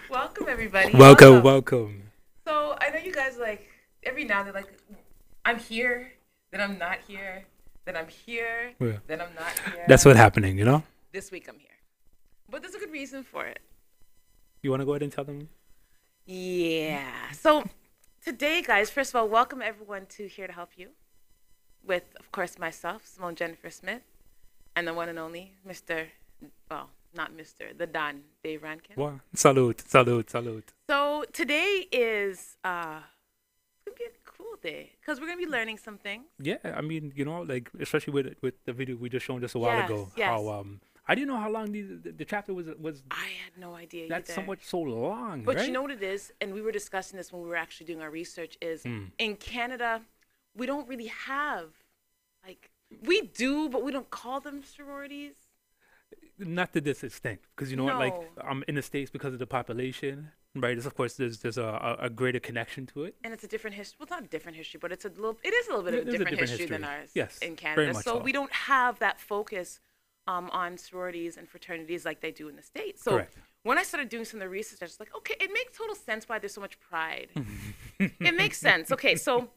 Welcome, everybody. Welcome. So I know you guys like every now and then like I'm here, then I'm not here, then I'm here, Yeah. then I'm not here. That's what's happening, you know? This week I'm here, but there's a good reason for it. You want to go ahead and tell them? Yeah. So today, guys, first of all, welcome everyone to Here to Help You, with of course myself, Simone Jennifer Smith, and the one and only Mr. Well, not Mr. the Don Dave Rankin. Wow. Salute. So today is it's gonna be a cool day because we're gonna be learning some things. Yeah, I mean, you know, like especially with the video we just shown just a while ago. Yes. How I didn't know how long the chapter was. I had no idea. That's either. so long. But right? you know what it is, and we were discussing this when we were actually doing our research. Is in Canada, we don't really have like we do, but we don't call them sororities. Not to this extent, because you know what, like in the States, because of the population, right? Of course, there's a greater connection to it, and it's a different history. Well, it's not a different history, but it is a little bit of a different history than ours. Yes, in Canada. very much so we don't have that focus on sororities and fraternities like they do in the States. So Correct. When I started doing some of the research, I was like, okay, it makes total sense why there's so much pride. It makes sense. Okay, so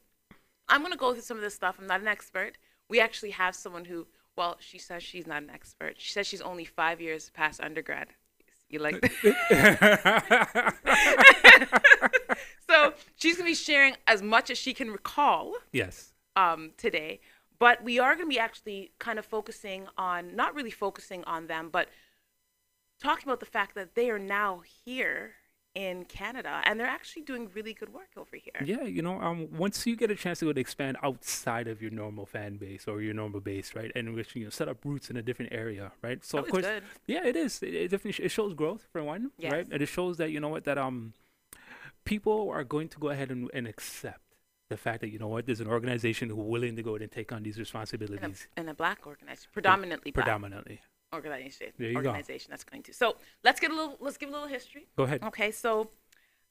I'm gonna go through some of this stuff. I'm not an expert. We actually have someone who. Well, she says she's not an expert. She says she's only 5 years past undergrad. You like that? So she's going to be sharing as much as she can recall. Yes. Today. But we are going to be actually kind of focusing on, not really focusing on them, but talking about the fact that they are now here in Canada, and they're actually doing really good work over here. Yeah, you know, once you get a chance to go to expand outside of your normal fan base or your normal base, right, and which you know set up roots in a different area, right? So That of was course, good. yeah, it is. It definitely it shows growth for one, Yes. right? And it shows that you know what that people are going to go ahead and accept the fact that you know what there's an organization who willing to go ahead and take on these responsibilities. And a black organization, predominantly black. Predominantly. organization. There you organization that's going to. So let's give a little history. Go ahead. Okay, so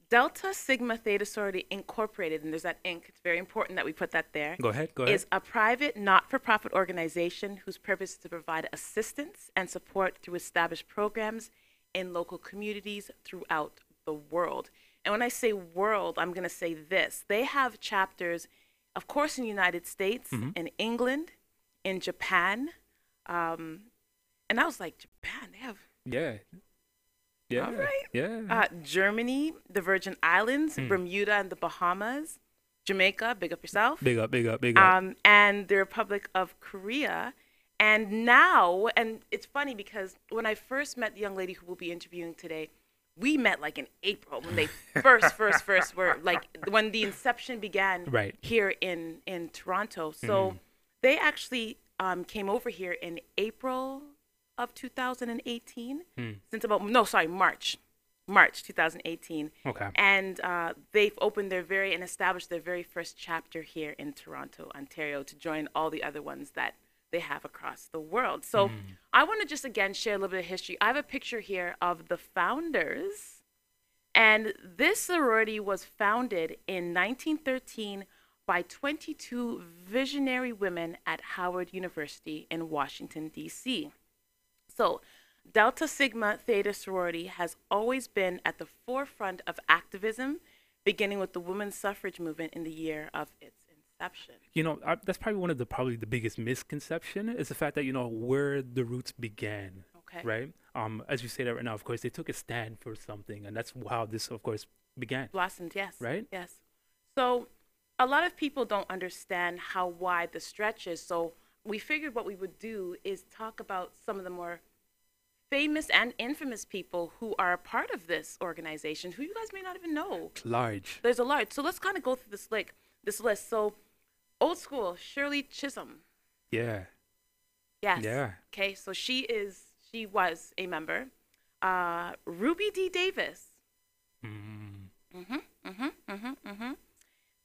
Delta Sigma Theta Sorority Incorporated, and there's that Inc. It's very important that we put that there. Go ahead. Is a private, not-for-profit organization whose purpose is to provide assistance and support through established programs in local communities throughout the world. And when I say world, I'm going to say this. They have chapters, of course, in the United States, in England, in Japan. And I was like, Japan, they have... Yeah. Yeah. All right. Yeah. Germany, the Virgin Islands, Bermuda and the Bahamas, Jamaica, big up yourself. Big up. And the Republic of Korea. And now, and it's funny because when I first met the young lady who we'll be interviewing today, we met like in April when they first were like when the inception began here in Toronto. So they actually came over here in April of 2018 March 2018. Okay. And they've opened and established their very first chapter here in Toronto, Ontario, to join all the other ones that they have across the world. So I want to just again share a little bit of history. I have a picture here of the founders, and this sorority was founded in 1913 by 22 visionary women at Howard University in Washington, D.C. So Delta Sigma Theta Sorority has always been at the forefront of activism, beginning with the women's suffrage movement in the year of its inception. You know, that's probably one of the biggest misconception is the fact that, you know, where the roots began. Okay. Right? As you say that right now, of course, they took a stand for something, and that's how this, of course, began. Blossomed, yes. Right? Yes. So a lot of people don't understand how wide the stretch is. So we figured what we would do is talk about some of the more famous and infamous people who are a part of this organization, who you guys may not even know. Large. There's a large. So let's kind of go through this list. So old school, Shirley Chisholm. Yeah. Yes. Yeah. Okay, so she was a member. Ruby D. Davis.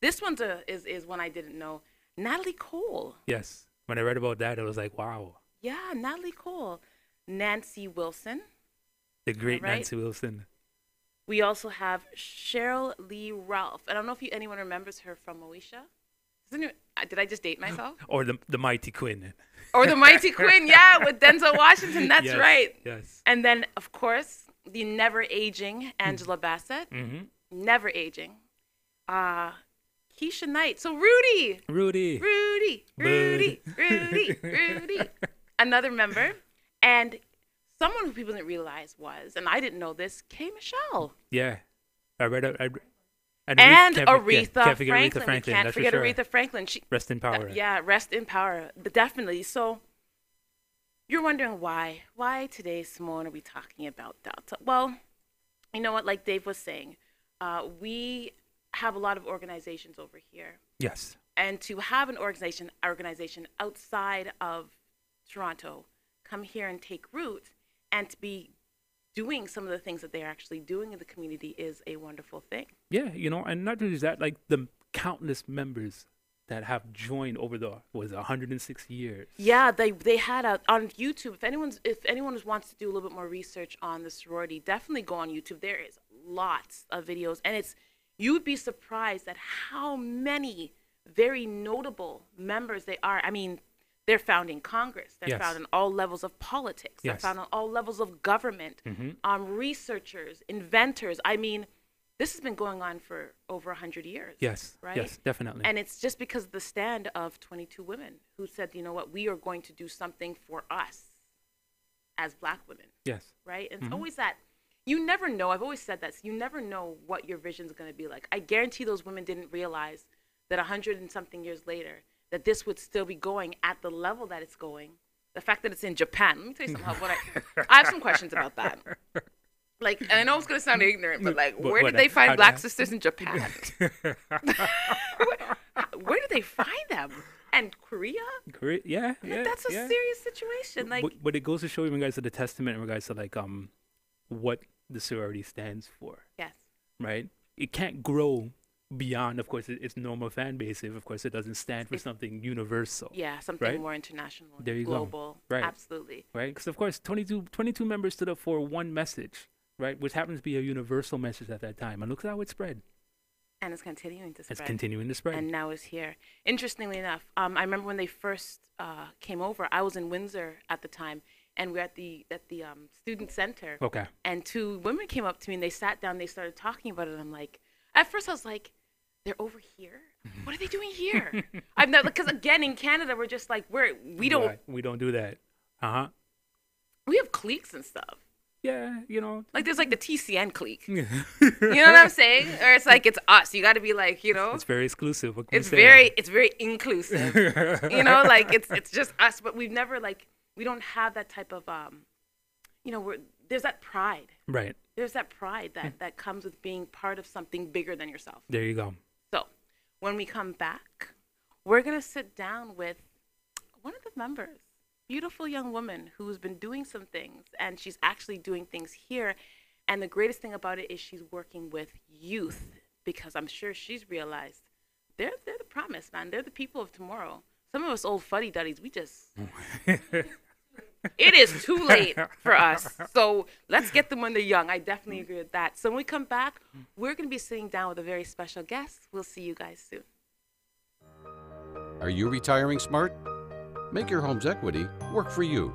This one is one I didn't know. Natalie Cole. Yes. When I read about that, it was like, wow. Yeah, Natalie Cole. Nancy Wilson. The great Nancy Wilson. We also have Cheryl Lee Ralph. I don't know if anyone remembers her from Moesha. Did I just date myself? Or the Mighty Quinn. Or the Mighty Quinn, yeah, with Denzel Washington. That's right. Yes. And then, of course, the never aging Angela Bassett. Never aging. Keisha Knight. So Rudy. Another member. And someone who people didn't realize was, and I didn't know this, K. Michelle. Yeah. I read it. And Aretha Franklin. You can't forget Aretha Franklin. Rest in power. Yeah, rest in power. But definitely. So you're wondering why. Why today, Simone, are we talking about Delta? Well, you know what? Like Dave was saying, we have a lot of organizations over here. Yes. And to have an organization outside of Toronto come here and take root and to be doing some of the things that they're actually doing in the community is a wonderful thing. Yeah, you know, and not just that, like the countless members that have joined over the 106 years. Yeah, they had on YouTube. If anyone wants to do a little bit more research on the sorority, definitely go on YouTube. There is lots of videos, and you would be surprised at how many very notable members they are. I mean, they're found in Congress. They're found in all levels of politics. They're found on all levels of government. Researchers, inventors. I mean, this has been going on for over 100 years. Yes. Right? Yes, definitely. And it's just because of the stand of 22 women who said, you know what, we are going to do something for us as Black women. Yes. Right? And it's always that. You never know. I've always said that. You never know what your vision is going to be like. I guarantee those women didn't realize that 100 and something years later, that this would still be going at the level that it's going. The fact that it's in Japan. Let me tell you something. I have some questions about that. Like, and I know it's going to sound ignorant, but like, where did they find Black sisters in Japan? Where did they find them? And Korea? Yeah. That's a serious situation. Like, but it goes to show you guys the testament in regards to like what the sorority stands for. Yes. Right? It can't grow beyond, of course, its normal fan base. If, of course, it doesn't stand for something universal. Yeah, something right? more international, there you global. Go. Right. Absolutely. Right, because, of course, 22 members stood up for one message, right, which happens to be a universal message at that time. And look how it spread. And it's continuing to spread. It's continuing to spread. And now it's here. Interestingly enough, I remember when they first came over, I was in Windsor at the time, and we're at the student center. Okay. And two women came up to me, and they sat down, they started talking about it, and I'm like, at first I was like, they're over here? What are they doing here? I'm not, because again, in Canada, we're just like, we don't. Right. We don't do that. Uh-huh. We have cliques and stuff. Yeah, you know. Like, there's like the TCN clique. You know what I'm saying? Or it's like, it's us. You got to be like, you know. It's very exclusive. It's very inclusive. You know, like, it's just us. But we've never, like, we don't have that type of, you know, there's that pride. Right. There's that pride that comes with being part of something bigger than yourself. There you go. So, when we come back, we're going to sit down with one of the members. Beautiful young woman who's been doing some things, and she's actually doing things here. And the greatest thing about it is she's working with youth, because I'm sure she's realized they're the promise, man. They're the people of tomorrow. Some of us old fuddy-duddies, we just... It is too late for us. So let's get them when they're young. I definitely agree with that. So when we come back, we're going to be sitting down with a very special guest. We'll see you guys soon. Are you retiring smart? Make your home's equity work for you.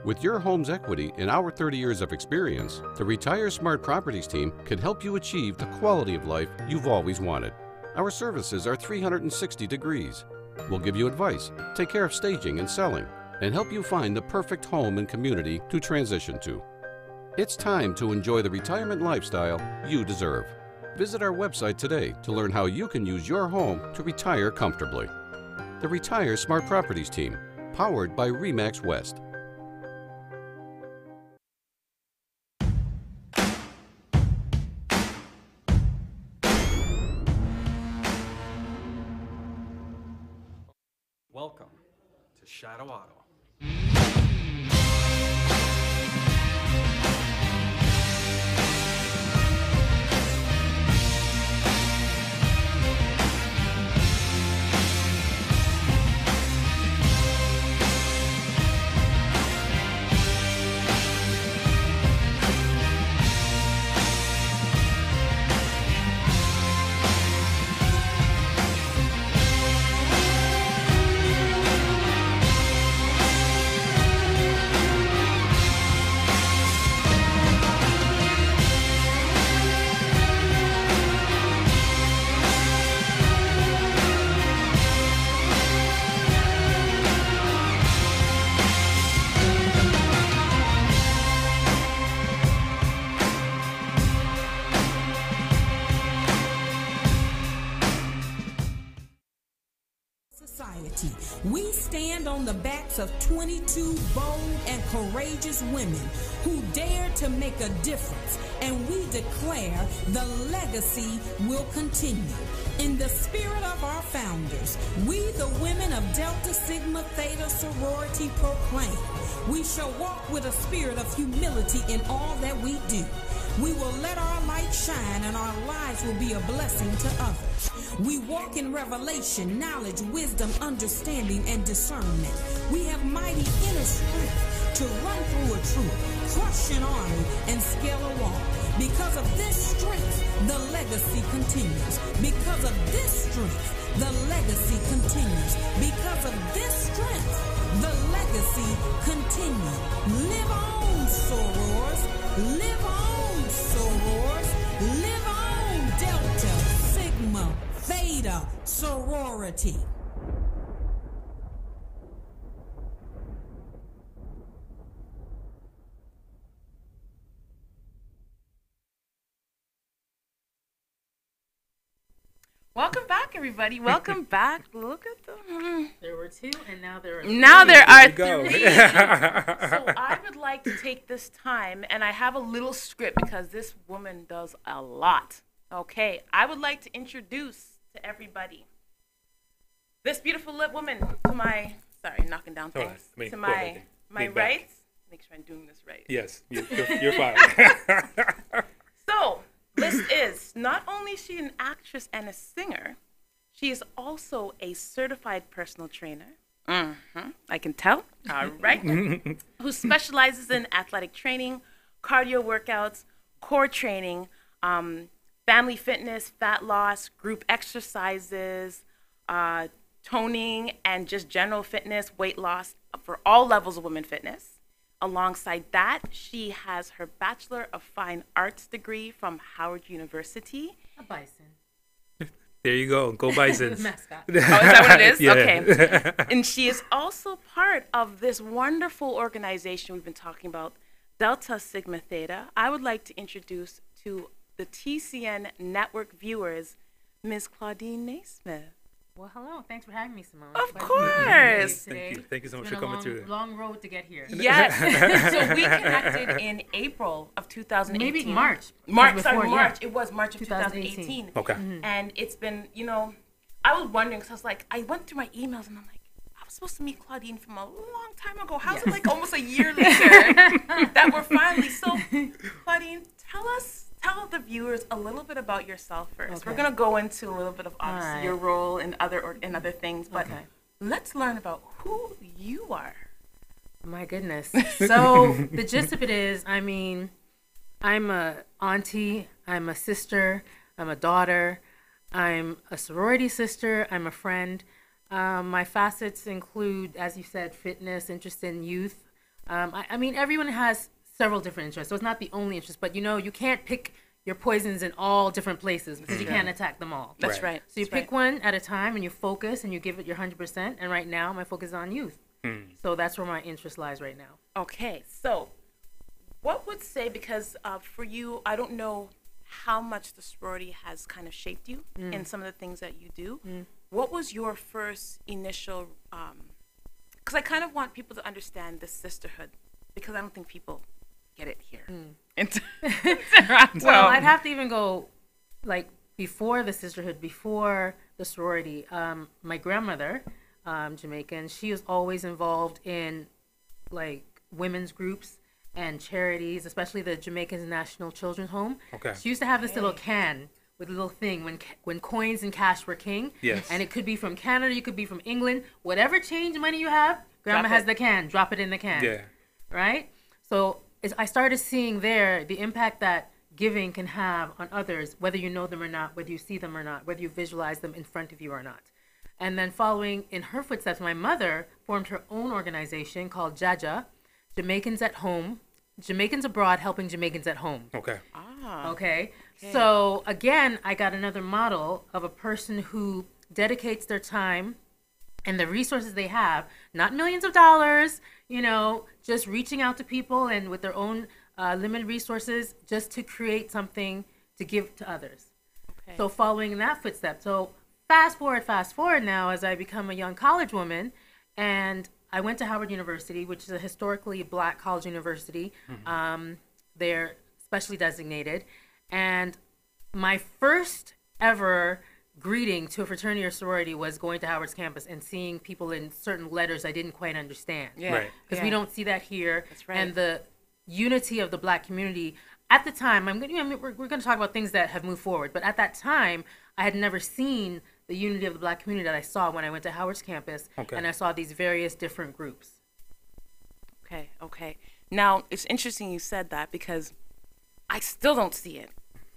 With your home's equity and our 30 years of experience, the Retire Smart Properties team can help you achieve the quality of life you've always wanted. Our services are 360 degrees. We'll give you advice, take care of staging and selling, and help you find the perfect home and community to transition to. It's time to enjoy the retirement lifestyle you deserve. Visit our website today to learn how you can use your home to retire comfortably. The Retire Smart Properties team, powered by RE/MAX West. Welcome to Shadow Auto. We stand on the backs of 22 bold and courageous women who dare to make a difference, and we declare the legacy will continue. In the spirit of our founders, we, the women of Delta Sigma Theta Sorority, proclaim we shall walk with a spirit of humility in all that we do. We will let our light shine, and our lives will be a blessing to others. We walk in revelation, knowledge, wisdom, understanding, and discernment. We have mighty inner strength to run through a troop, crush an army, and scale a wall. Because of this strength, the legacy continues. Because of this strength, the legacy continues. Because of this strength, the legacy continues. Live on, sorors. Live on, sorors. Live on, Delta, Sigma, Theta, Sorority. Welcome back, everybody. Welcome back. Look at them. There were two, and now there are Now there are There you three. go. So I would like to take this time, and I have a little script because this woman does a lot. Okay, I would like to introduce to everybody this beautiful woman to my, sorry, knocking down All right. things, I mean, to go ahead. my Lean back. right. Make sure I'm doing this right. Yes, you're fine. So, list is not only is she an actress and a singer, she is also a certified personal trainer. I can tell. All right. Who specializes in athletic training, cardio workouts, core training, family fitness, fat loss, group exercises, toning, and just general fitness, weight loss for all levels of women fitness. Alongside that, she has her Bachelor of Fine Arts degree from Howard University. A bison. There you go. Go Bisons. The mascot. Oh, is that what it is? Yeah. Okay. And she is also part of this wonderful organization we've been talking about, Delta Sigma Theta. I would like to introduce to the TCN Network viewers, Ms. Claudene Neysmith. Well, hello. Thanks for having me, Simone. Of Pleasure course. to be here today. Thank you so much It's for been coming a through. long road to get here. Yes. So we connected in April of 2018. Maybe March. March. Yeah. It was March of 2018. Okay. And it's been, I was wondering because I was like, I went through my emails and I'm like, I was supposed to meet Claudene from a long time ago. How's it like almost a year later that we're finally? So, Claudene, tell the viewers a little bit about yourself first. Okay. We're gonna go into a little bit of obviously right. your role in other things, but Okay. let's learn about who you are. My goodness. So the gist of it is, I mean, I'm a auntie, I'm a sister, I'm a daughter, I'm a sorority sister, I'm a friend. My facets include, as you said, fitness, interest in youth. I mean, everyone has several different interests, so it's not the only interest, but you can't pick your poisons in all different places because you can't attack them all. That's right. So you pick one at a time and you focus and you give it your 100%. And right now, my focus is on youth. So that's where my interest lies right now. Okay, so what would say, because for you, I don't know how much the sorority has kind of shaped you in some of the things that you do. What was your first initial, because I kind of want people to understand the sisterhood, because I don't think people get it here. Well, I'd have to even go, like, before the sisterhood, before the sorority. My grandmother, Jamaican, she was always involved in, like, women's groups and charities, especially the Jamaican National Children's Home. Okay. She used to have this little can with a little thing when coins and cash were king. Yes. And it could be from Canada, you could be from England. Whatever change money you have, Grandma has the can. Drop it in the can. Yeah. Right? So I started seeing there the impact that giving can have on others, whether you know them or not, whether you see them or not, whether you visualize them in front of you or not. And then following in her footsteps, my mother formed her own organization called Jaja, Jamaicans at Home, Jamaicans Abroad Helping Jamaicans at Home. Okay. Okay. So again, I got another model of a person who dedicates their time and the resources they have, not millions of dollars, just reaching out to people and with their own limited resources just to create something to give to others. Okay. So following in that footstep. So fast forward now as I become a young college woman, and I went to Howard University, which is a historically black college university. They're specially designated. And my first ever greeting to a fraternity or sorority was going to Howard's campus and seeing people in certain letters I didn't quite understand. Yeah. Right. Because we don't see that here. That's right. And the unity of the black community at the time, we're going to talk about things that have moved forward, but at that time, I had never seen the unity of the black community that I saw when I went to Howard's campus, and I saw these various different groups. Okay. Now, it's interesting you said that because I still don't see it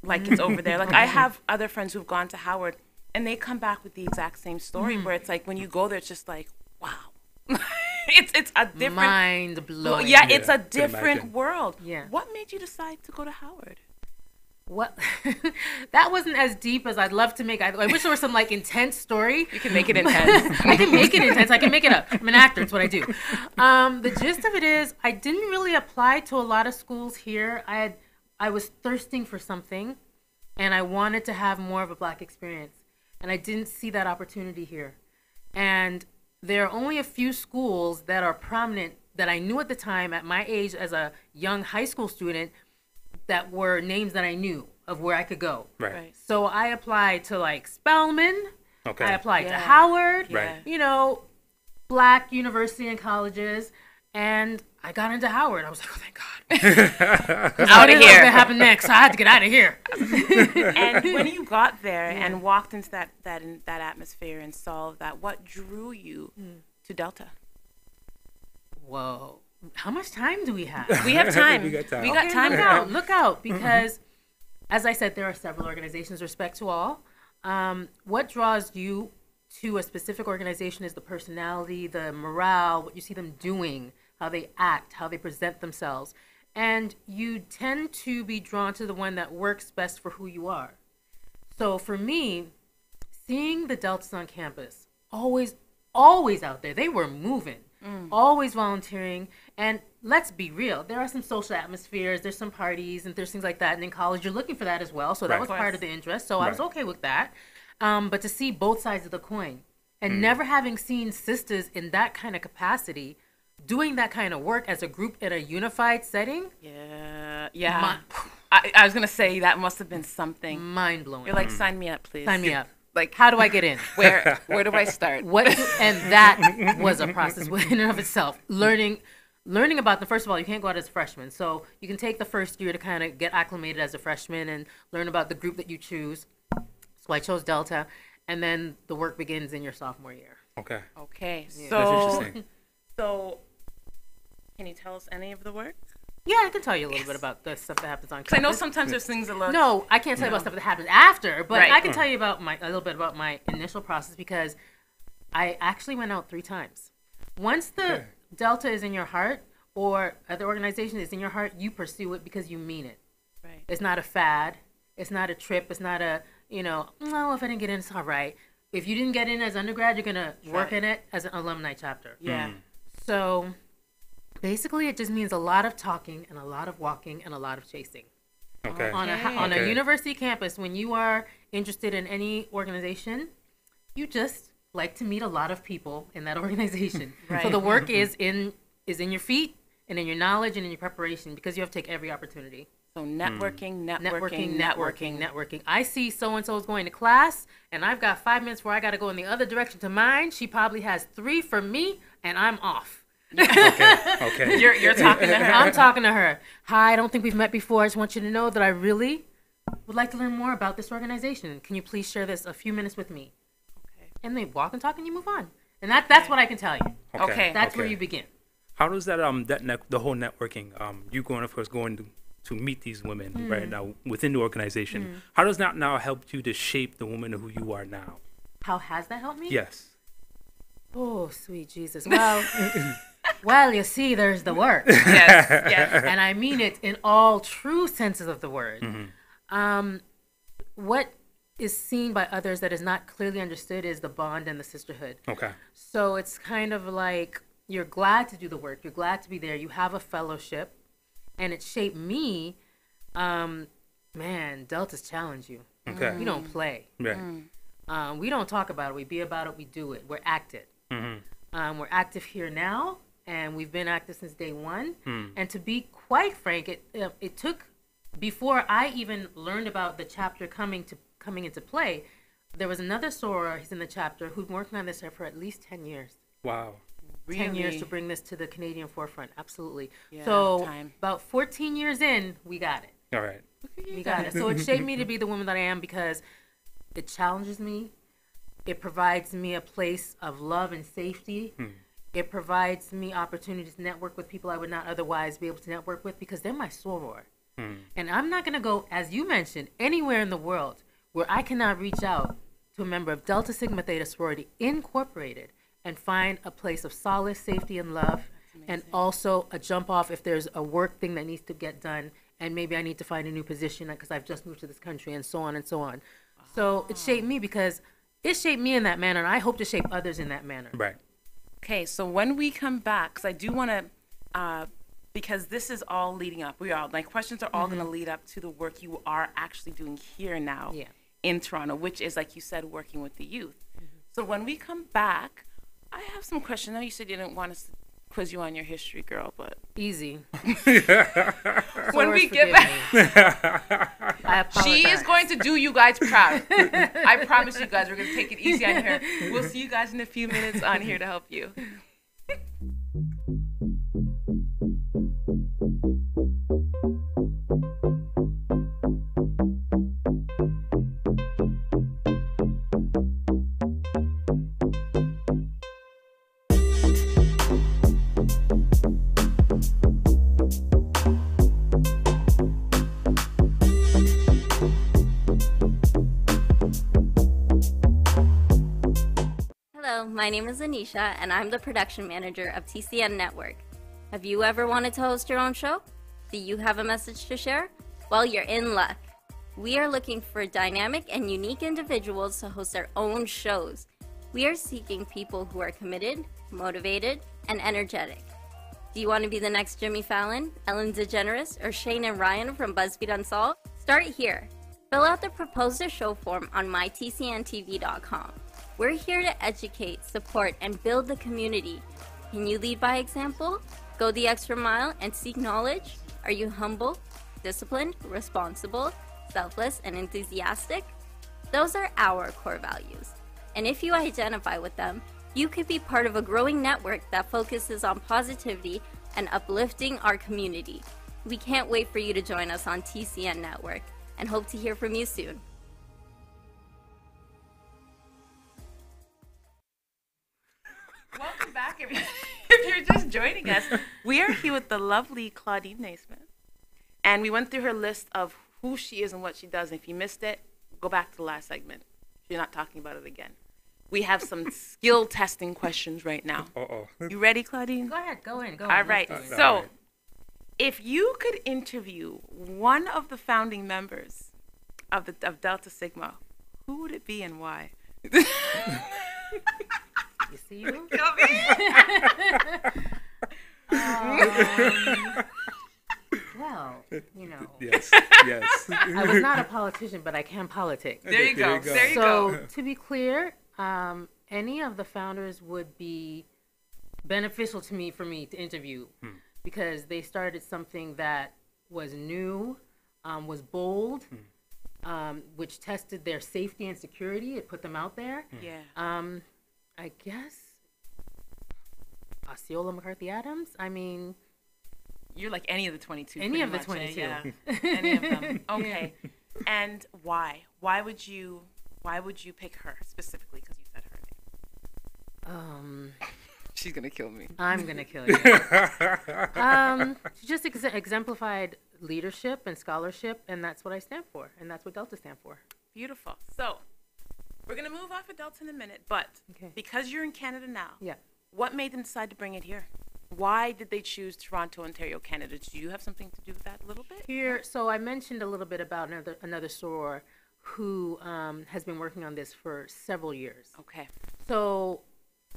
like it's over there. Like, I have other friends who've gone to Howard, and they come back with the exact same story where it's like when you go there, it's just like, wow. It's a different... Mind blowing. Yeah, it's a different world. Yeah. What made you decide to go to Howard? What? That wasn't as deep as I'd love to make. I wish there was some like intense story. You can make it intense. I can make it intense. I can make it up. I'm an actor. It's what I do. The gist of it is I didn't really apply to a lot of schools here. I was thirsting for something, and I wanted to have more of a black experience, and I didn't see that opportunity here. And there are only a few schools that are prominent that I knew at the time at my age as a young high school student that were names that I knew of where I could go. Right. So I applied to like Spelman. Okay. I applied to Howard. Right. Black university and colleges. And I got into Howard. I was like, oh, thank God. Out of here. What's going to happen next? So I had to get out of here. And when you got there and walked into that atmosphere and saw that, what drew you to Delta? Whoa. How much time do we have? We have time. We got time. We got time. Look out. Because, as I said, there are several organizations, respect to all. What draws you to a specific organization is the personality, the morale, what you see them doing, how they act, how they present themselves. And you tend to be drawn to the one that works best for who you are. So for me, seeing the Deltas on campus, always out there, they were moving, always volunteering. And let's be real, there are some social atmospheres, there's some parties, and there's things like that. And in college, you're looking for that as well. So that was part of the interest. So I was okay with that. But to see both sides of the coin and never having seen sisters in that kind of capacity doing that kind of work as a group in a unified setting. Yeah. I was going to say that must have been something. Mind blowing. You're like, sign me up, please. Sign me up. Like, how do I get in? Where do I start? And that was a process in and of itself. Learning about them. First of all, you can't go out as a freshman. So you can take the first year to kind of get acclimated as a freshman and learn about the group that you choose. So I chose Delta, and then the work begins in your sophomore year. Okay. So, that's interesting. So, can you tell us any of the work? Yeah, I can tell you a little bit about the stuff that happens on campus. Because I know sometimes there's things that look... No, I can't tell you about stuff that happens after, but I can tell you about a little bit about my initial process, because I actually went out 3 times. Once the Delta is in your heart, or the organization is in your heart, you pursue it because you mean it. Right. It's not a fad. It's not a trip. It's not a, no, if I didn't get in, it's all right. If you didn't get in as undergrad, you're going to work in it as an alumni chapter. Yeah. So basically, it just means a lot of talking and a lot of walking and a lot of chasing. Okay. On a university campus, when you are interested in any organization, you just like to meet a lot of people in that organization. Right. So the work is in your feet and in your knowledge and in your preparation, because you have to take every opportunity. So networking. I see so-and-so's going to class, and I've got 5 minutes where I got to go in the other direction to mine. She probably has 3 for me, and I'm off. Okay. You're talking to her. I'm talking to her. Hi, I don't think we've met before. I just want you to know that I really would like to learn more about this organization. Can you please share this a few minutes with me? Okay. And they walk and talk, and you move on. And that's what I can tell you. Okay. That's where you begin. How does that the whole networking, you going to meet these women right now within the organization, how does that now help you to shape the woman who you are now? How has that helped me? Yes. Oh, sweet Jesus. Well, you see, there's the work. Yes. And I mean it in all true senses of the word. What is seen by others that is not clearly understood is the bond and the sisterhood. Okay. So it's kind of like you're glad to do the work. You're glad to be there. You have a fellowship. And it shaped me. Man, Deltas challenge you. Okay. We don't play. Right. We don't talk about it. We be about it. We do it. We're active. We're active here now, and we've been active since day one. And to be quite frank, it took, before I even learned about the chapter coming into play, there was another soror, he's in the chapter, who'd been working on this for at least 10 years. Wow. Really? 10 years to bring this to the Canadian forefront. Absolutely. Yeah, so about 14 years in, we got it. All right. We got it. So it shaped me to be the woman that I am, because it challenges me. It provides me a place of love and safety. It provides me opportunities to network with people I would not otherwise be able to network with, because they're my soror. And I'm not going to go, as you mentioned, anywhere in the world where I cannot reach out to a member of Delta Sigma Theta Sorority Incorporated and find a place of solace, safety, and love, and also a jump off if there's a work thing that needs to get done, and maybe I need to find a new position because I've just moved to this country, and so on and so on. So it shaped me, because it shaped me in that manner, and I hope to shape others in that manner. Right. Okay, so when we come back, because I do want to, because this is all leading up. My questions are all going to lead up to the work you are actually doing here now in Toronto, which is, like you said, working with the youth. So when we come back, I have some questions. I know you said you didn't want us to quiz you on your history, girl, but... Easy. When we get back... She is going to do you guys proud. I promise you guys, we're going to take it easy on her. We'll see you guys in a few minutes on here to help you. my name is Anisha, and I'm the production manager of TCN Network. Have you ever wanted to host your own show? Do you have a message to share? Well, you're in luck. We are looking for dynamic and unique individuals to host their own shows. We are seeking people who are committed, motivated, and energetic. Do you want to be the next Jimmy Fallon, Ellen DeGeneres, or Shane and Ryan from BuzzFeed Unsolved? Start here. Fill out the Propose a Show form on MyTCNTV.com. We're here to educate, support, and build the community. Can you lead by example? Go the extra mile and seek knowledge? Are you humble, disciplined, responsible, selfless, and enthusiastic? Those are our core values. And if you identify with them, you could be part of a growing network that focuses on positivity and uplifting our community. We can't wait for you to join us on TCN Network and hope to hear from you soon. Welcome back. If you're just joining us, we are here with the lovely Claudene Neysmith. And we went through her list of who she is and what she does. And if you missed it, go back to the last segment. You're not talking about it again. We have some skill testing questions right now. You ready, Claudene? Go ahead, go in. All right. So, if you could interview one of the founding members of Delta Sigma, who would it be and why? You see you? Well, you know. Yes. I was not a politician, but I can politic. There you go. So, to be clear, any of the founders would be beneficial to me for me to interview because they started something that was new, was bold, which tested their safety and security. It put them out there. Yeah. I guess Osceola McCarthy Adams. I mean, you're like any of the 22. Any of the much, 22. Yeah. Any of them. Okay. And why? Why would you pick her specifically? Because you said her name. She's gonna kill me. I'm gonna kill you. She just exemplified leadership and scholarship, and that's what I stand for, and that's what Delta stand for. Beautiful. So we're gonna move off of Delta in a minute, but because you're in Canada now, what made them decide to bring it here? Why did they choose Toronto, Ontario, Canada? Do you have something to do with that a little bit? Here, so I mentioned a little bit about another soror who has been working on this for several years. Okay. So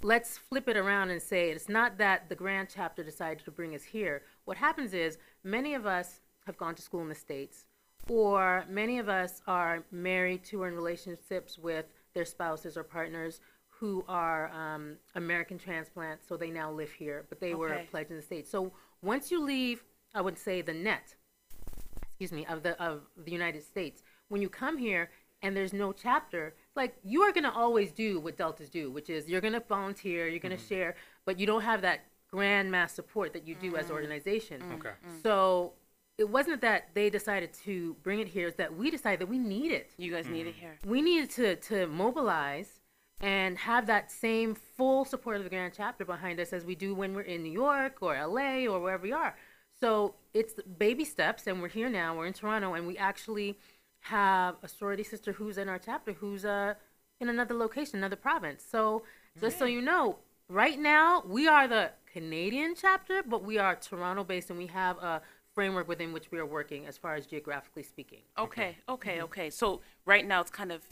let's flip it around and say it's not that the Grand Chapter decided to bring us here. What happens is many of us have gone to school in the States, or many of us are married to or in relationships with their spouses or partners who are American transplants, so they now live here, but they were pledged in the States. So once you leave, I would say the net, of the United States, when you come here and there's no chapter, like you are gonna always do what Deltas do, which is you're gonna volunteer, you're gonna share, but you don't have that grand mass support that you do as an organization. So it wasn't that they decided to bring it here, it's that we decided that we need it. You guys need it here. We needed to mobilize and have that same full support of the Grand Chapter behind us as we do when we're in New York or LA or wherever we are. So it's baby steps, and we're here now, we're in Toronto, and we actually have a sorority sister who's in our chapter who's in another location, another province. So just so you know, right now we are the Canadian chapter, but we are Toronto based, and we have a framework within which we are working as far as geographically speaking. Okay. So right now it's kind of,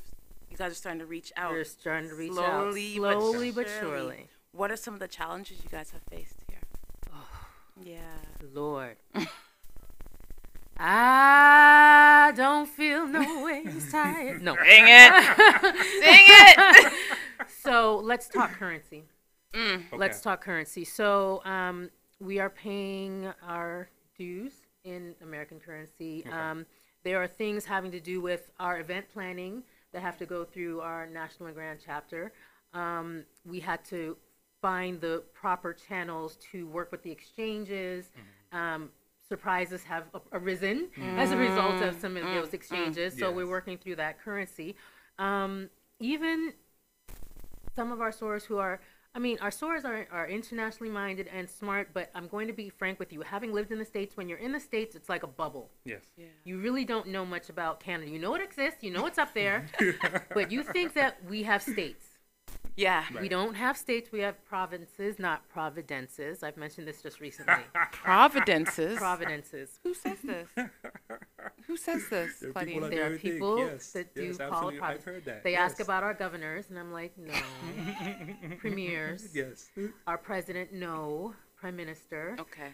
you guys are starting to reach out. We're starting to reach slowly, out. Slowly but surely. What are some of the challenges you guys have faced here? Yeah. Lord. I don't feel no ways tired. No. Sing it. So let's talk currency. Let's talk currency. So we are paying our dues in American currency. There are things having to do with our event planning that have to go through our national and grand chapter. We had to find the proper channels to work with the exchanges. Surprises have arisen as a result of some of those exchanges. So we're working through that currency. Even some of our sorors who are, our sorors are internationally minded and smart, but I'm going to be frank with you. Having lived in the States, when you're in the States, it's like a bubble. Yes. Yeah. You really don't know much about Canada. You know it exists, you know it's up there, but you think that we have states. Yeah. We don't have states. We have provinces, not providences. I've mentioned this just recently. Providences. Providences. Who says this? Who says this, There are people Claudine? out There are who think, people yes, that do yes, call it absolutely. I've province. heard that. They yes. ask about our governors, and I'm like, no. Premiers. Yes. Our president, no. Prime Minister. Okay.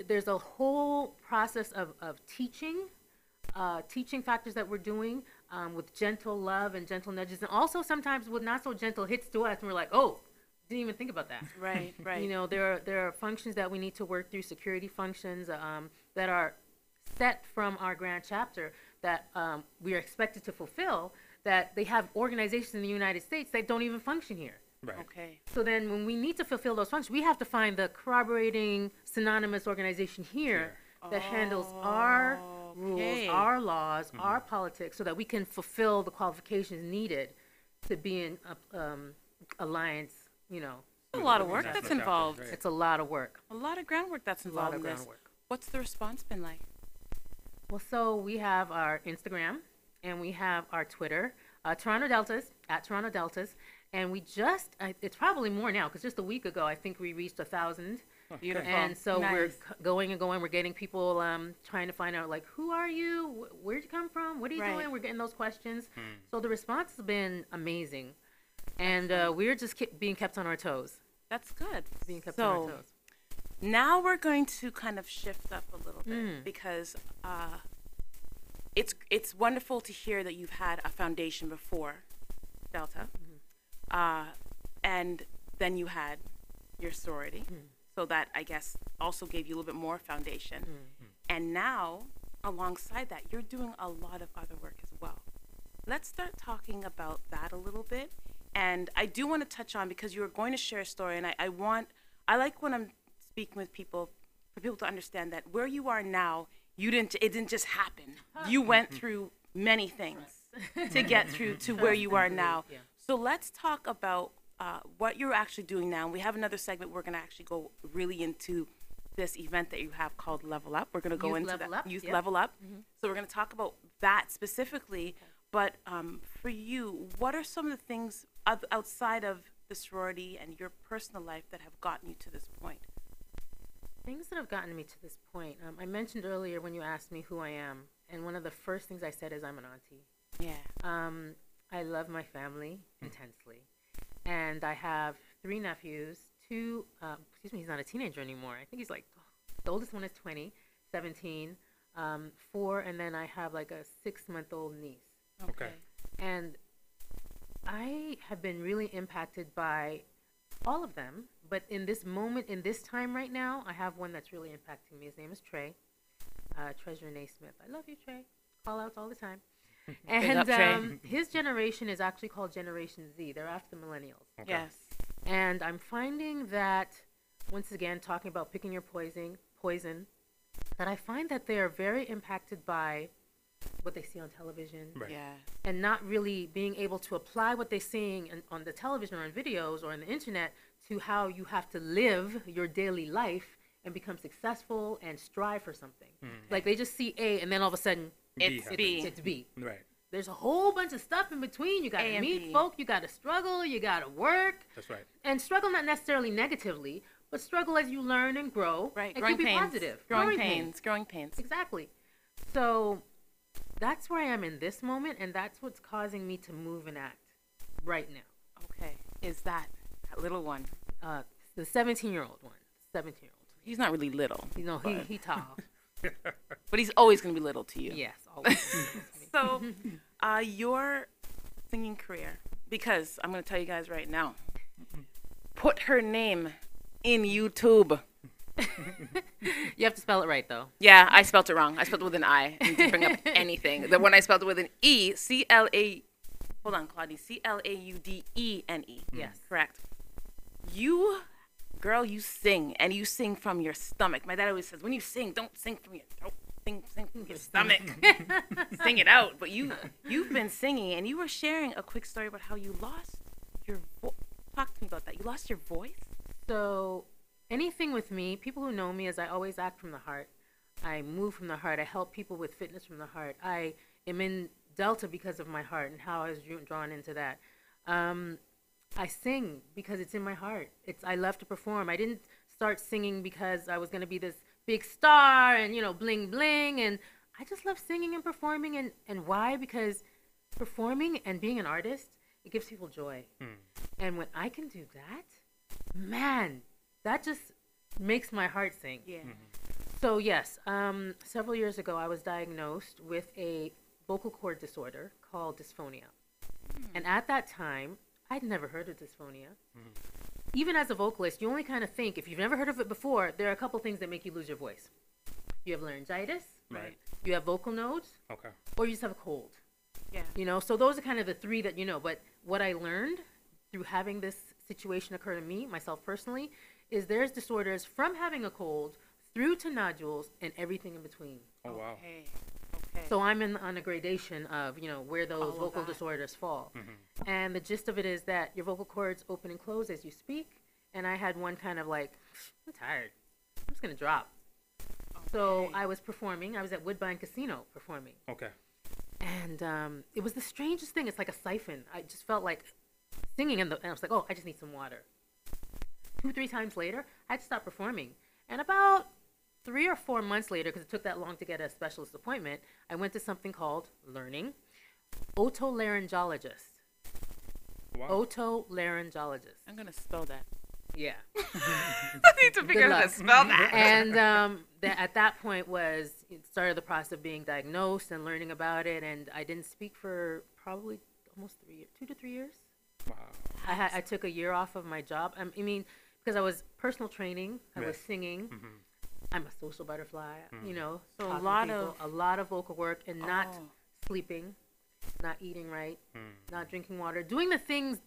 There's a whole process of teaching factors that we're doing with gentle love and gentle nudges, and also sometimes with not so gentle hits to us, and we're like, oh, didn't even think about that. Right, right. You know, there are functions that we need to work through, security functions that are set from our grand chapter that we are expected to fulfill, that they have organizations in the United States that don't even function here. Right. Okay. So then when we need to fulfill those functions, we have to find the corroborating synonymous organization here that handles our rules, our laws, our politics, so that we can fulfill the qualifications needed to be in alliance, you know. A lot of work that's involved. Right. It's a lot of work. A lot of groundwork that's A lot involved of in this. groundwork. What's the response been like? Well, so we have our Instagram and we have our Twitter, Toronto Deltas, at Toronto Deltas. And we just, it's probably more now, because just a week ago, I think we reached 1,000. Beautiful. And so we're Nice. going and going. We're getting people trying to find out, like, who are you? Where'd you come from? What are you Right. doing? We're getting those questions. So the response has been amazing. And we're just being kept on our toes. That's good. Being kept on our toes. Now we're going to kind of shift up a little bit because it's wonderful to hear that you've had a foundation before Delta, and then you had your sorority, so that I guess also gave you a little bit more foundation. And now, alongside that, you're doing a lot of other work as well. Let's start talking about that a little bit. And I do want to touch on, because you were going to share a story, and I like when I'm speaking with people, for people to understand that where you are now, it didn't just happen. You went through many things to get through to where you are now. Yeah. So let's talk about what you're actually doing now. We have another segment. We're going to actually go really into this event that you have called Level Up. We're going to go Youth into Level that. Up, Youth yep. Level Up. So we're going to talk about that specifically. But for you, what are some of the things outside of the sorority and your personal life that have gotten you to this point? Things that have gotten me to this point. I mentioned earlier when you asked me who I am, and one of the first things I said is I'm an auntie. Yeah. I love my family intensely. And I have 3 nephews, 2, he's not a teenager anymore. I think he's like, the oldest one is 20, 17, 4, and then I have like a 6-month-old niece. Okay. And I have been really impacted by all of them. But in this moment, in this time right now, I have one that's really impacting me. His name is Trey, Treasure Neysmith. I love you, Trey. Call outs all the time. And his generation is actually called Generation Z. They're after the millennials. Okay. Yes. And I'm finding that, once again, talking about picking your poison, that I find that they are very impacted by what they see on television. Right. Yeah. And not really being able to apply what they're seeing on the television or on videos or on the internet to how you have to live your daily life and become successful and strive for something. Like they just see A and then all of a sudden It's B. it's B. Right. There's a whole bunch of stuff in between. You got A to and meet B. folk, you got to struggle, you got to work. That's right. And struggle not necessarily negatively, but struggle as you learn and grow. Right. It Growing can be pains. positive. Growing pains. Growing pains. Exactly. So that's where I am in this moment, and that's what's causing me to move and act right now. Okay. Is that little one? The 17-year-old one. 17-year-old. He's not really little. You know, he tall. But he's always going to be little to you. Yes, always. So, your singing career, because I'm going to tell you guys right now, put her name in YouTube. You have to spell it right, though. Yeah, I spelled it wrong. I spelled it with an I. I didn't bring up anything. The one I spelled it with an E, hold on, Claudine, Claudene. Yes. Correct. You, girl, you sing, and you sing from your stomach. My dad always says, when you sing, don't sing from your throat. Sing from your stomach. Sing it out. But you've been singing, and you were sharing a quick story about how you lost your voice. Talk to me about that. You lost your voice? So anything with me, people who know me, is I always act from the heart. I move from the heart. I help people with fitness from the heart. I am in Delta because of my heart and how I was drawn into that. I sing because it's in my heart. I love to perform. I didn't start singing because I was going to be this big star and, bling bling. And I just love singing and performing. And why? Because performing and being an artist, it gives people joy. And when I can do that, man, that just makes my heart sing. Yeah. So yes, several years ago, I was diagnosed with a vocal cord disorder called dysphonia. And at that time, I'd never heard of dysphonia. Even as a vocalist, you only kind of think, if you've never heard of it before, there are a couple things that make you lose your voice. You have laryngitis, Right. you have vocal nodes, Okay. or you just have a cold. Yeah. So those are kind of the three that But what I learned through having this situation occur to me, myself personally, is there's disorders from having a cold through to nodules and everything in between. Oh, wow. Okay. So I'm on a gradation of, where those All of vocal that. disorders fall. And the gist of it is that your vocal cords open and close as you speak. And I had one kind of like, I'm tired. I'm just going to drop. So I was performing. I was at Woodbine Casino performing. Okay. And it was the strangest thing. It's like a siphon. I just felt like singing, and I was like, oh, I just need some water. 2-3 times later, I had to stop performing. And about 3 or 4 months later, because it took that long to get a specialist appointment, I went to something called learning otolaryngologist. Wow. Otolaryngologist. I'm going to spell that. Yeah. I need to figure out how to spell that. And at that point it started the process of being diagnosed and learning about it. And I didn't speak for probably almost 3 years, 2 to 3 years. Wow. I took a year off of my job. I mean, because I was personal training, I was singing. I'm a social butterfly, so a lot of vocal work and not sleeping, not eating right, not drinking water, doing the things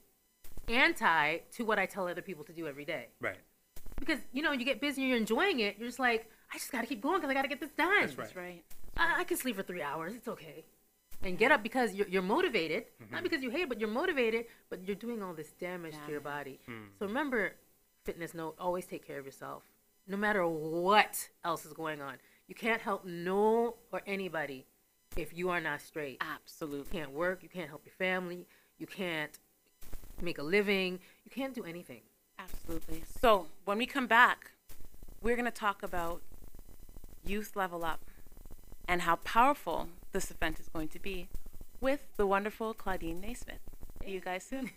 anti to what I tell other people to do every day. Right. Because, you get busy, you're enjoying it. You're just like, I just got to keep going because I got to get this done. That's right. That's right. I can sleep for 3 hours. It's okay. And get up because you're motivated, not because you hate it, but you're motivated, but you're doing all this damage to your body. So remember, fitness note, always take care of yourself. No matter what else is going on. You can't help no or anybody if you are not straight. Absolutely. You can't work. You can't help your family. You can't make a living. You can't do anything. Absolutely. So when we come back, we're going to talk about Youth Level Up and how powerful this event is going to be with the wonderful Claudene Neysmith. See you guys soon.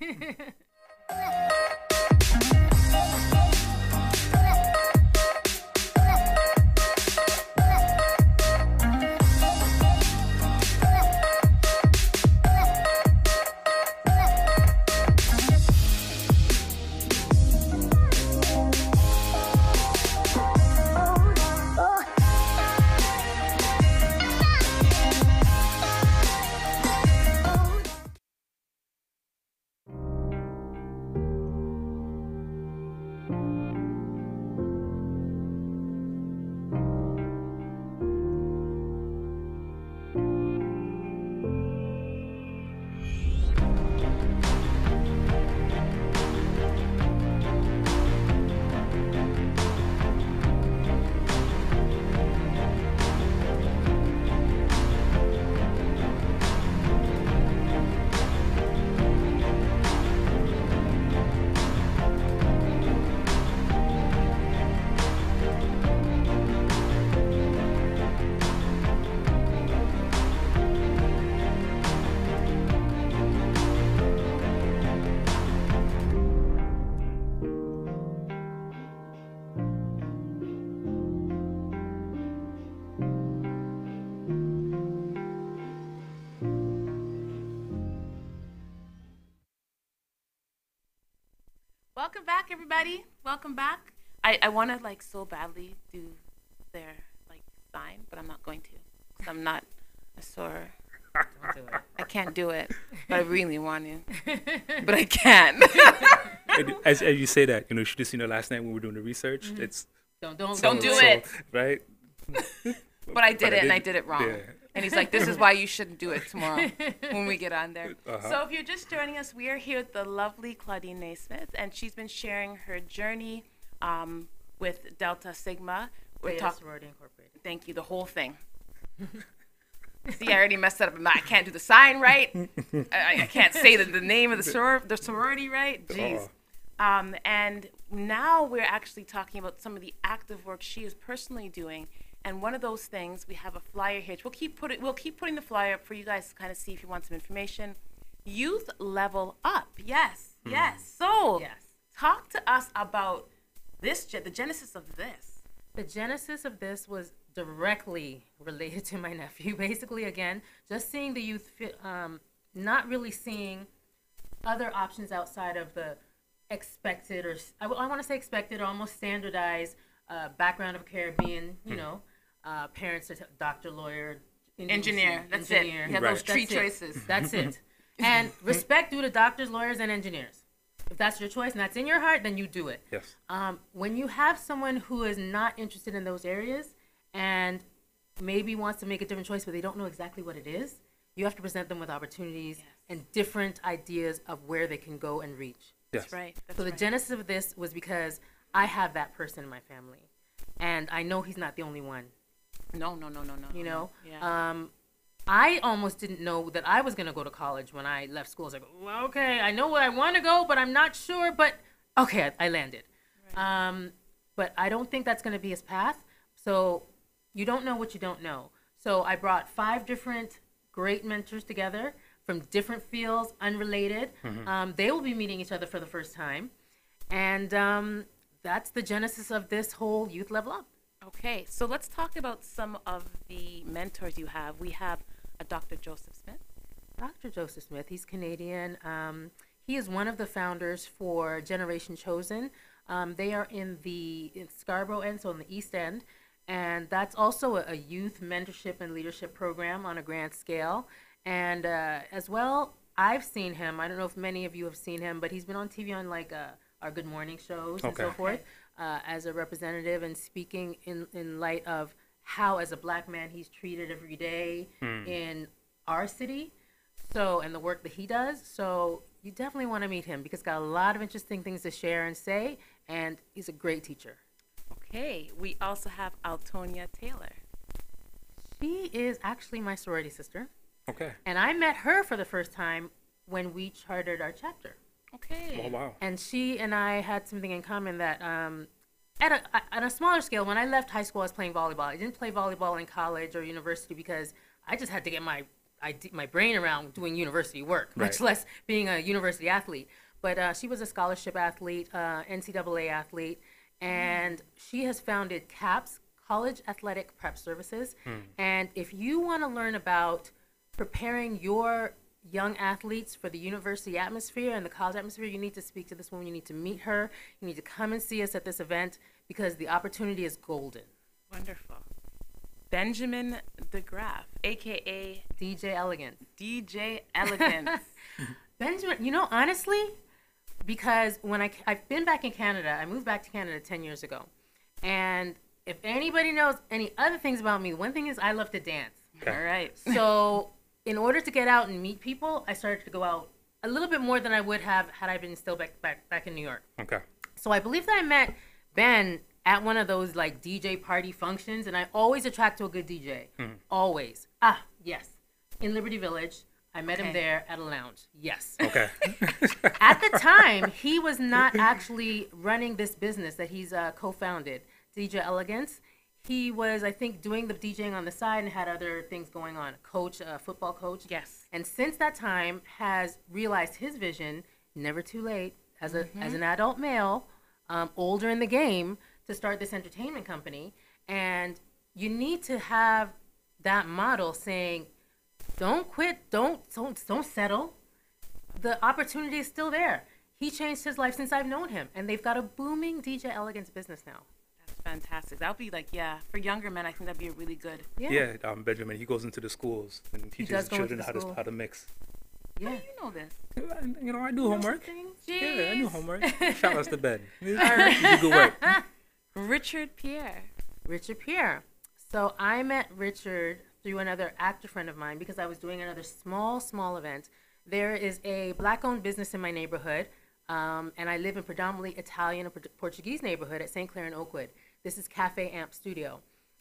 Welcome back, everybody. Welcome back. I want to so badly do their sign, but I'm not going to because I'm not a soror. Don't do it. I can't do it, but I really want to. But I can't. As you say that, you should have seen it last night when we were doing the research. It's Don't do it. Right. But I did it, and I did it wrong. Yeah. And he's like, this is why you shouldn't do it tomorrow when we get on there. So if you're just joining us, we are here with the lovely Claudene Neysmith, and she's been sharing her journey with Delta Sigma. Theta Sorority Incorporated. Thank you, the whole thing. See, I already messed that up. I can't do the sign right. I can't say the name of the sorority right. Jeez. And now we're actually talking about some of the active work she is personally doing. And one of those things, we have a flyer here. We'll keep putting the flyer up for you guys to kind of see if you want some information. Youth Level Up. Yes. So, talk to us about this, the genesis of this. The genesis of this was directly related to my nephew. Basically, again, just seeing the youth, not really seeing other options outside of the expected, or I want to say expected, or almost standardized background of Caribbean, parents, doctor, lawyer, engineer. That's it. You have those three choices. That's it. And respect due to doctors, lawyers, and engineers. If that's your choice and that's in your heart, then you do it. Yes. When you have someone who is not interested in those areas and maybe wants to make a different choice, but they don't know exactly what it is, you have to present them with opportunities and different ideas of where they can go and reach. Yes. That's right. So the genesis of this was because I have that person in my family, and I know he's not the only one. No. You know? Yeah. I almost didn't know that I was going to go to college when I left school. I was like, well, okay, I know where I want to go, but I'm not sure. But okay, I landed. Right. But I don't think that's going to be his path. So you don't know what you don't know. So I brought 5 different great mentors together from different fields, unrelated. Mm-hmm. They will be meeting each other for the first time. And that's the genesis of this whole Youth Level Up. Okay, so let's talk about some of the mentors you have. We have a Dr. Joseph Smith. Dr. Joseph Smith, he's Canadian. He is one of the founders for Generation Chosen. They are in Scarborough end, so in the East End. And that's also a youth mentorship and leadership program on a grand scale. And as well, I've seen him. I don't know if many of you have seen him, but he's been on TV on like our Good Morning shows and so forth. As a representative and speaking in light of how, as a black man, he's treated every day in our city, and the work that he does. So you definitely want to meet him because he's got a lot of interesting things to share and say, and he's a great teacher. Okay, we also have Altonia Taylor. She is actually my sorority sister. Okay. And I met her for the first time when we chartered our chapter. Okay. Oh, wow. And she and I had something in common that at a smaller scale, when I left high school, I was playing volleyball. I didn't play volleyball in college or university because I just had to get my brain around doing university work, much less being a university athlete. But she was a scholarship athlete, NCAA athlete, and she has founded CAPS, College Athletic Prep Services. And if you want to learn about preparing your young athletes for the university atmosphere and the college atmosphere, you need to speak to this woman. You need to meet her. You need to come and see us at this event because the opportunity is golden. Wonderful. Benjamin DeGraff, a.k.a. DJ Elegance. DJ Elegance. Benjamin, honestly, because when I've been back in Canada, I moved back to Canada 10 years ago. And if anybody knows any other things about me, one thing is I love to dance. Okay. All right. So in order to get out and meet people, I started to go out a little bit more than I would have had I been still back in New York. Okay. So I believe that I met Ben at one of those like DJ party functions, and I always attract to a good DJ. Always. Yes. In Liberty Village. I met him there at a lounge. Yes. Okay. At the time, he was not actually running this business that he's co-founded, DJ Elegance. He was, I think, doing the DJing on the side and had other things going on. Coach, football coach. Yes. And since that time, has realized his vision, never too late, as an adult male, older in the game, to start this entertainment company. And you need to have that model saying, don't quit, don't settle. The opportunity is still there. He changed his life since I've known him, and they've got a booming DJ Elegance business now. That's fantastic. That would be for younger men, I think that'd be a really good. Yeah, Benjamin, he goes into the schools and teaches children how to mix. Yeah. How do you know this? I do homework. Yeah, I do homework. Shout out to Ben. You right. do good work. Richard Pierre. So I met Richard through another actor friend of mine because I was doing another small event. There is a black-owned business in my neighborhood, and I live in predominantly Italian and Portuguese neighborhood at St. Clair and Oakwood. This is Cafe Amp Studio.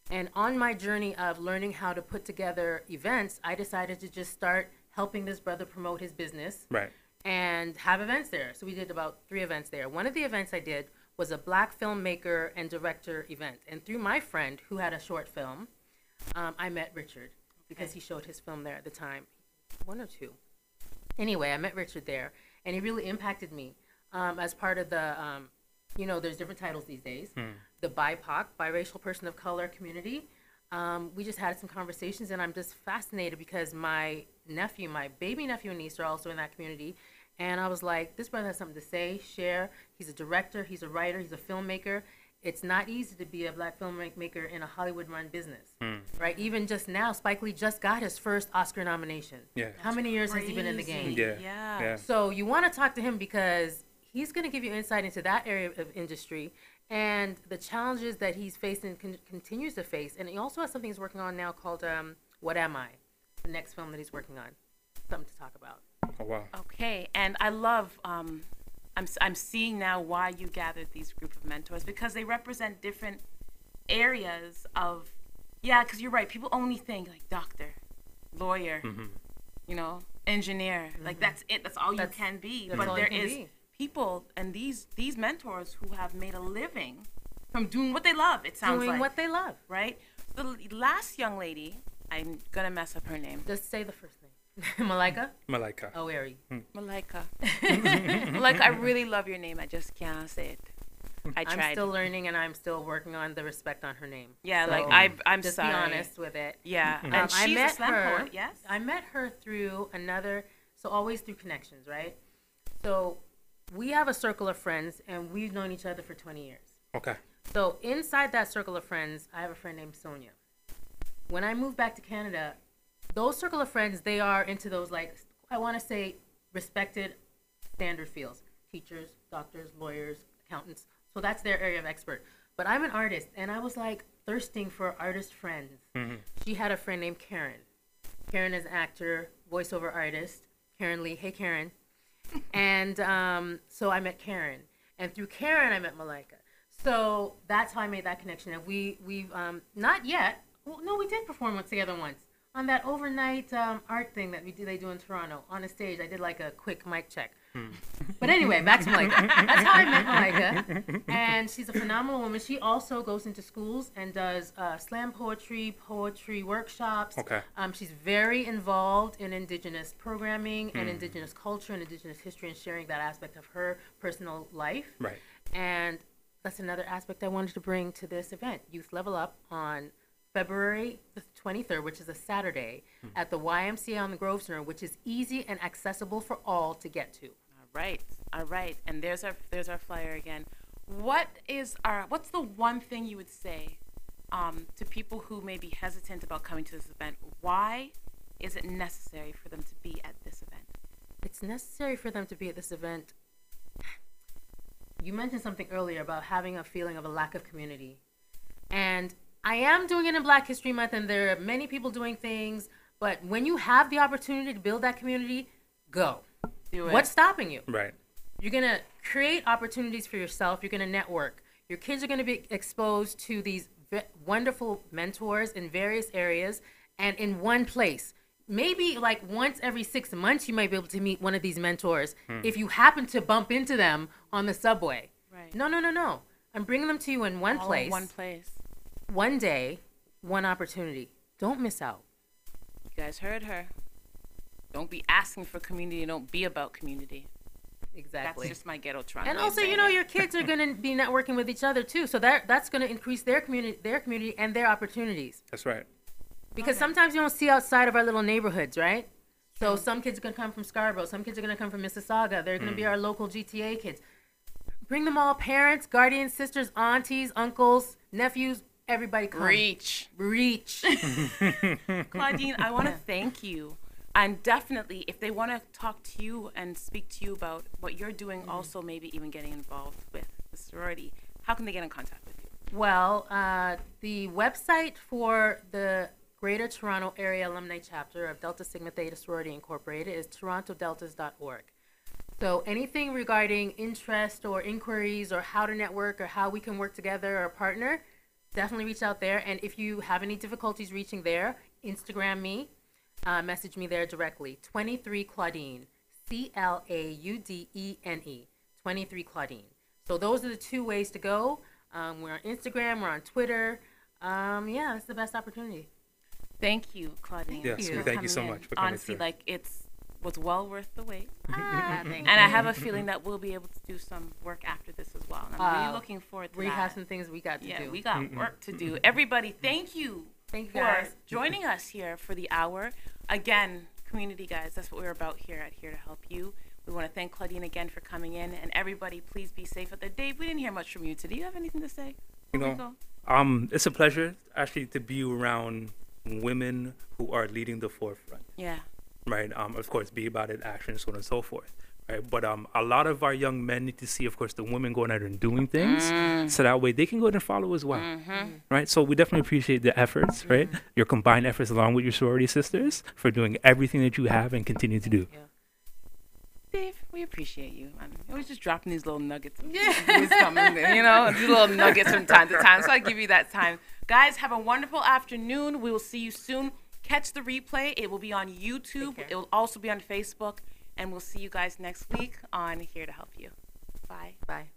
And on my journey of learning how to put together events, I decided to just start helping this brother promote his business. Right. And have events there. So we did about 3 events there. One of the events I did was a Black filmmaker and director event. And through my friend who had a short film, I met Richard because he showed his film there at the time. 1 or 2. Anyway, I met Richard there, and he really impacted me as part of the, there's different titles these days. The BIPOC, biracial person of color community. We just had some conversations, and I'm just fascinated because my baby nephew and niece are also in that community. And I was like, this brother has something to say, share. He's a director, he's a writer, he's a filmmaker. It's not easy to be a Black filmmaker in a Hollywood-run business, right? Even just now, Spike Lee just got his first Oscar nomination. Yeah. How many years has he been in the game? Yeah. So you want to talk to him because he's going to give you insight into that area of industry and the challenges that he's faced and continues to face. And he also has something he's working on now called What Am I? The next film that he's working on. Something to talk about. Oh, wow. Okay, and I love, I'm seeing now why you gathered these group of mentors, because they represent different areas of, because you're right, people only think like doctor, lawyer, engineer, like that's it, that's all you can be. But there is people, and these mentors who have made a living from doing what they love, it sounds like. Doing what they love. Right? The last young lady, I'm going to mess up her name. Just say the first name. Malika? Malika. Oh, where are you? Malika. Malika, I really love your name. I just can't say it. I tried. I'm still learning, and I'm still working on the respect on her name. Yeah, so I'm just sorry. Just be honest with it. Yeah, and she's a slam poet, yes? I met her through always through connections, right? So we have a circle of friends, and we've known each other for 20 years. Okay. So inside that circle of friends, I have a friend named Sonia. When I moved back to Canada, those circle of friends, they are into those, like, I want to say, respected standard fields. Teachers, doctors, lawyers, accountants. So that's their area of expert. But I'm an artist, and I was, like, thirsting for artist friends. She had a friend named Karen. Karen is an actor, voiceover artist. Karen Lee. Hey, Karen. And so I met Karen. And through Karen, I met Malika. So that's how I made that connection. And we've not yet. Well, no, we did perform together once. On that overnight art thing that they do in Toronto, on a stage, I did like a quick mic check. But anyway, back to Malika. That's how I met Malika. And she's a phenomenal woman. She also goes into schools and does slam poetry workshops. Okay. She's very involved in Indigenous programming and Indigenous culture and Indigenous history and sharing that aspect of her personal life. Right. And that's another aspect I wanted to bring to this event, Youth Level Up, on February the 23rd, which is a Saturday, at the YMCA on the Grove Center, which is easy and accessible for all to get to. All right. And there's our flyer again. What's the one thing you would say to people who may be hesitant about coming to this event? Why is it necessary for them to be at this event? It's necessary for them to be at this event. You mentioned something earlier about having a feeling of a lack of community. And I am doing it in Black History Month, and there are many people doing things, but when you have the opportunity to build that community, go. Do it. What's stopping you? Right. You're going to create opportunities for yourself. You're going to network. Your kids are going to be exposed to these wonderful mentors in various areas and in one place. Maybe like once every 6 months, you might be able to meet one of these mentors if you happen to bump into them on the subway. Right. No. I'm bringing them to you in one place. In one place. One day, one opportunity. Don't miss out. You guys heard her. Don't be asking for community. Don't be about community. Exactly. That's just my ghetto Toronto. And also, your kids are going to be networking with each other too. So that's going to increase their community and their opportunities. That's right. Because sometimes you don't see outside of our little neighborhoods, right? So some kids are going to come from Scarborough. Some kids are going to come from Mississauga. They're going to be our local GTA kids. Bring them all, parents, guardians, sisters, aunties, uncles, nephews. Everybody come. Reach. Claudene, I want to thank you. And definitely, if they want to talk to you and speak to you about what you're doing, also maybe even getting involved with the sorority, how can they get in contact with you? Well, the website for the Greater Toronto Area Alumni Chapter of Delta Sigma Theta Sorority Incorporated is torontodeltas.org. So anything regarding interest or inquiries or how to network or how we can work together or partner, definitely reach out there. And if you have any difficulties reaching there, Instagram me, message me there directly. 23 Claudene, Claudene, 23 Claudene. So those are the two ways to go. We're on Instagram, we're on Twitter. Yeah, it's the best opportunity. Thank you, Claudene. Yes, for thank you so coming much in. for coming Honestly, through. like it was well worth the wait. Thank And I have a feeling that we'll be able to do some work after this as well. And I'm really looking forward to We that. have some things we got to do. Yeah, we got work to do. Everybody, thank you. Thank you, for guys. joining us here for the hour. Again, community guys, that's what we're about here at Here to Help You. We want to thank Claudene again for coming in. And everybody, please be safe out there. Dave, we didn't hear much from you today. Do you have anything to say? You know, it's a pleasure actually to be around women who are leading the forefront. Yeah. Right. Of course, be about it, action, so on and so forth. Right. But a lot of our young men need to see, of course, the women going out and doing things, so that way they can go ahead and follow as well. Right. So we definitely appreciate the efforts, right? Your combined efforts along with your sorority sisters for doing everything that you have and continue to do. Yeah. Dave, we appreciate you. Man. You're always just dropping these little nuggets of wisdom, you know, these little nuggets from time to time. So I give you that time. Guys, have a wonderful afternoon. We will see you soon. Catch the replay. It will be on YouTube. It will also be on Facebook. And we'll see you guys next week on Here to Help You. Bye. Bye.